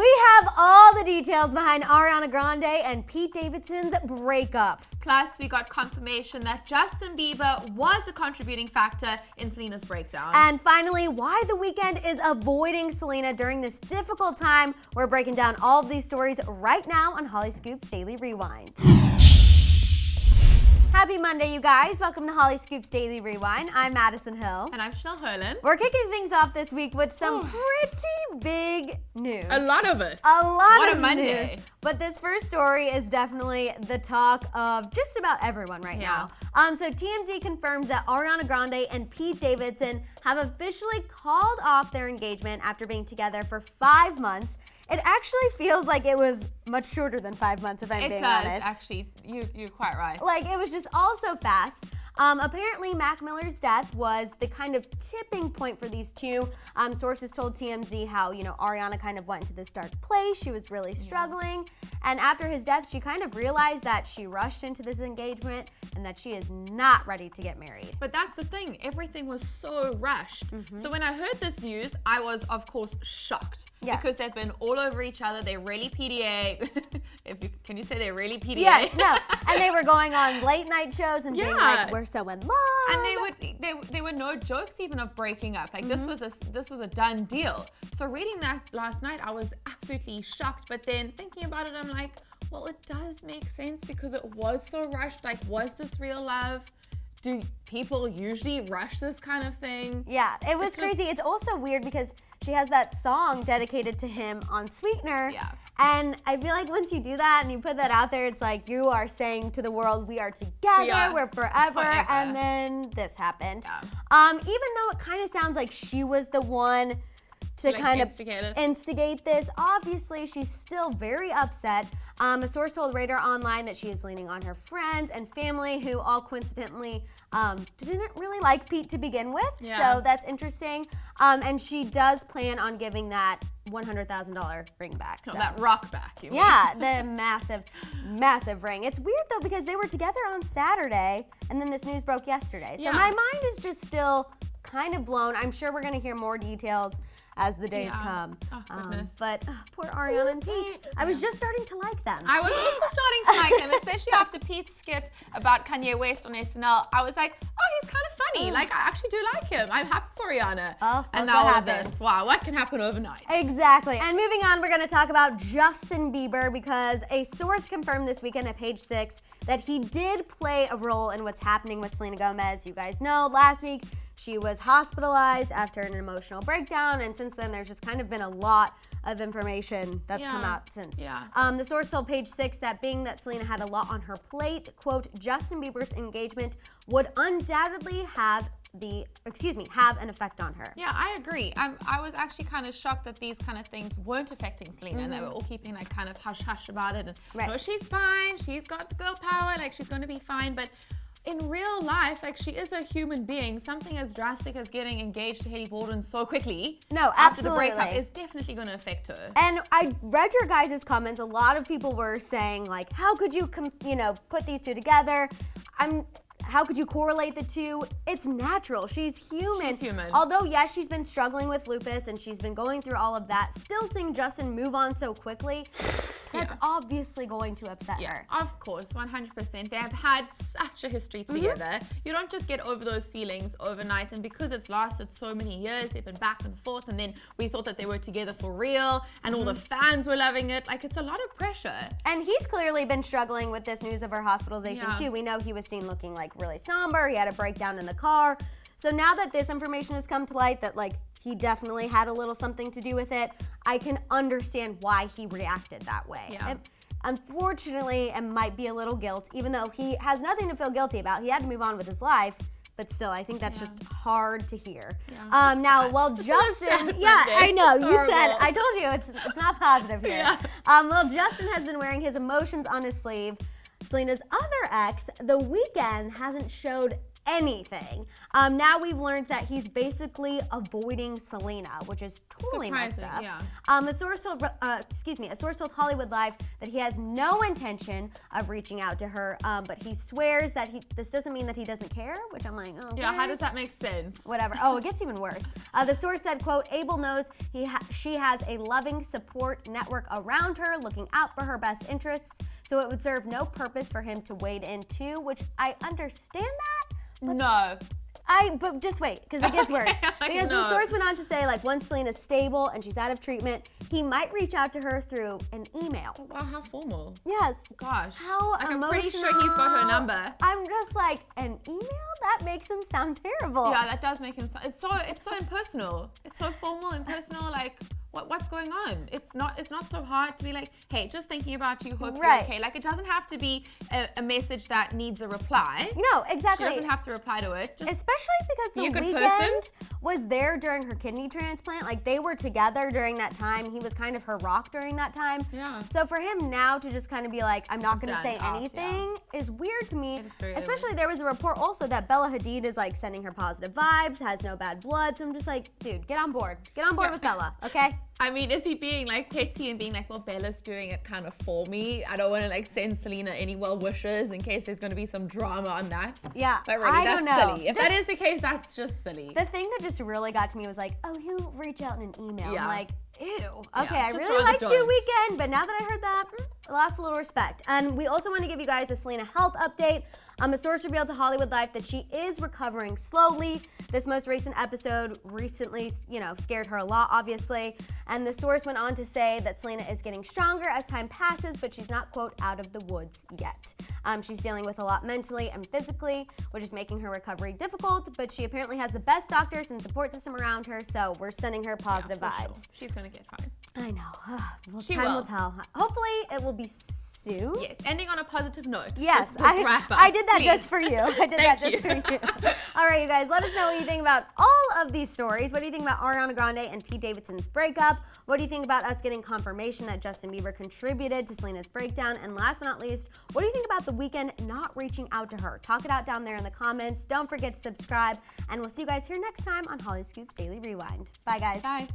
We have all the details behind Ariana Grande and Pete Davidson's breakup. Plus, we got confirmation that Justin Bieber was a contributing factor in Selena's breakdown. And finally, why The Weeknd is avoiding Selena during this difficult time. We're breaking down all of these stories right now on Hollyscoop's Daily Rewind. Happy Monday, you guys. Welcome to Hollyscoop's Daily Rewind. I'm Madison Hill. And I'm Chanel Herlin. We're kicking things off this week with some pretty big news. A lot of it. A lot what of a Monday. news. But this first story is definitely the talk of just about everyone right now. So TMZ confirms that Ariana Grande and Pete Davidson have officially called off their engagement after being together for 5 months. It actually feels like it was much shorter than 5 months, if I'm being honest. It does, actually. You're quite right. Like, it was just all so fast. Apparently, Mac Miller's death was the kind of tipping point for these two. Sources told TMZ how, Ariana kind of went into this dark place. She was really struggling. And after his death, she kind of realized that she rushed into this engagement and that she is not ready to get married. But that's the thing. Everything was so rushed. So when I heard this news, I was, of course, shocked. Yeah. Because they've been all over each other. They really PDA. Can you say they really PDA? Yes, no. And they were going on late night shows and being like, we're so in love. And there were no jokes even of breaking up. Like this was a done deal. So reading that last night, I was absolutely shocked. But then thinking about it, I'm like, well, it does make sense because it was so rushed. Like, was this real love? Do people usually rush this kind of thing? Yeah, it was crazy. It's also weird because she has that song dedicated to him on Sweetener. Yeah. And I feel like once you do that and you put that out there, it's like you are saying to the world, we are together, we're forever. And then this happened. Yeah. Even though it kind of sounds like she was the one to kind of instigate this, obviously she's still very upset. A source told Radar Online that she is leaning on her friends and family who all coincidentally didn't really like Pete to begin with. Yeah. So that's interesting. And she does plan on giving that $100,000 ring back. So that rock back, you mean? Yeah, the massive ring. It's weird though because they were together on Saturday and then this news broke yesterday. So my mind is just still kind of blown. I'm sure we're going to hear more details as the days come. Oh, goodness. But poor Ariana and Pete. I was just starting to like them. I was also starting to like them, especially after Pete's skit about Kanye West on SNL. I was like, oh, he's kind of funny. Like, I actually do like him. I'm happy for Rihanna. And now all of this. Wow, what can happen overnight? Exactly. And moving on, we're going to talk about Justin Bieber because a source confirmed this weekend at Page 6 that he did play a role in what's happening with Selena Gomez. You guys know, last week she was hospitalized after an emotional breakdown, and since then there's just kind of been a lot of information that's come out since. The source told Page 6 that being that Selena had a lot on her plate, quote, Justin Bieber's engagement would undoubtedly have an effect on her. Yeah, I agree. I was actually kind of shocked that these kind of things weren't affecting Selena and they were all keeping like kind of hush-hush about it. And no, she's fine. She's got the girl power. Like, she's going to be fine. But in real life, like, she is a human being. Something as drastic as getting engaged to Hailey Baldwin so quickly after the breakup is definitely going to affect her. And I read your guys' comments. A lot of people were saying, like, how could you, put these two together? How could you correlate the two? It's natural. She's human. She's human. Although, yes, she's been struggling with lupus and she's been going through all of that, still seeing Justin move on so quickly, that's obviously going to upset her. Of course, 100%. They have had such a history together. You don't just get over those feelings overnight. And because it's lasted so many years, they've been back and forth. And then we thought that they were together for real. And all the fans were loving it. Like, it's a lot of pressure. And he's clearly been struggling with this news of her hospitalization too. We know he was seen looking like really somber. He had a breakdown in the car. So now that this information has come to light that like he definitely had a little something to do with it, I can understand why he reacted that way. Unfortunately, it might be a little guilt, even though he has nothing to feel guilty about. He had to move on with his life. But still, I think that's just hard to hear. Now, while Justin, I know, you said, I told you, it's not positive here. While Justin has been wearing his emotions on his sleeve, Selena's other ex, The Weeknd, hasn't showed anything. Now we've learned that he's basically avoiding Selena, which is totally messed up. Yeah. A source told Hollywood Live that he has no intention of reaching out to her, but he swears that this doesn't mean that he doesn't care, which I'm like, oh. Yeah, how does that make sense? Whatever. Oh, it gets even worse. The source said, quote, Abel knows she has a loving support network around her, looking out for her best interests, so it would serve no purpose for him to wade in too, which I understand that. No. But just wait, because it gets worse. Because the source went on to say, like, once Selena's stable and she's out of treatment, he might reach out to her through an email. Oh, wow, how formal. Yes. Gosh. How like, emotional. I'm pretty sure he's got her number. I'm just like, an email? That makes him sound terrible. Yeah, that does make him sound, it's so impersonal. It's so formal and personal, like, what's going on? It's not so hard to be like, hey, just thinking about you, hope you're okay. Like, it doesn't have to be a message that needs a reply. No, exactly. She doesn't have to reply to it. Just especially because the weekend was there during her kidney transplant. Like, they were together during that time. He was kind of her rock during that time. Yeah. So for him now to just kind of be like, I'm not going to say anything is weird to me. Especially there was a report also that Bella Hadid is like sending her positive vibes, has no bad blood. So I'm just like, dude, get on board. Get on board with Bella, okay? I mean, is he being like petty and being like, well, Bella's doing it kind of for me. I don't want to like send Selena any well wishes in case there's going to be some drama on that. Yeah, but really, that's silly. If that is the case, that's just silly. The thing that just really got to me was like, oh, he'll reach out in an email. Yeah. I'm like, ew. Okay, Yeah, I really liked your weekend, but now that I heard that, I lost a little respect. And we also want to give you guys a Selena health update. A source revealed to Hollywood Life that she is recovering slowly. This most recent episode recently, scared her a lot, obviously. And the source went on to say that Selena is getting stronger as time passes, but she's not, quote, out of the woods yet. She's dealing with a lot mentally and physically, which is making her recovery difficult, but she apparently has the best doctors and support system around her, so we're sending her positive vibes. Sure. She's going to get fine. I know. Well, she will tell. Hopefully it will be soon. Yes, ending on a positive note. Yes, let's wrap up, I did that please. just for you. I did that just for you. All right, you guys, let us know what you think about all of these stories. What do you think about Ariana Grande and Pete Davidson's breakup? What do you think about us getting confirmation that Justin Bieber contributed to Selena's breakdown? And last but not least, what do you think about The Weeknd not reaching out to her? Talk it out down there in the comments. Don't forget to subscribe, and we'll see you guys here next time on Hollyscoop's Daily Rewind. Bye, guys. Bye.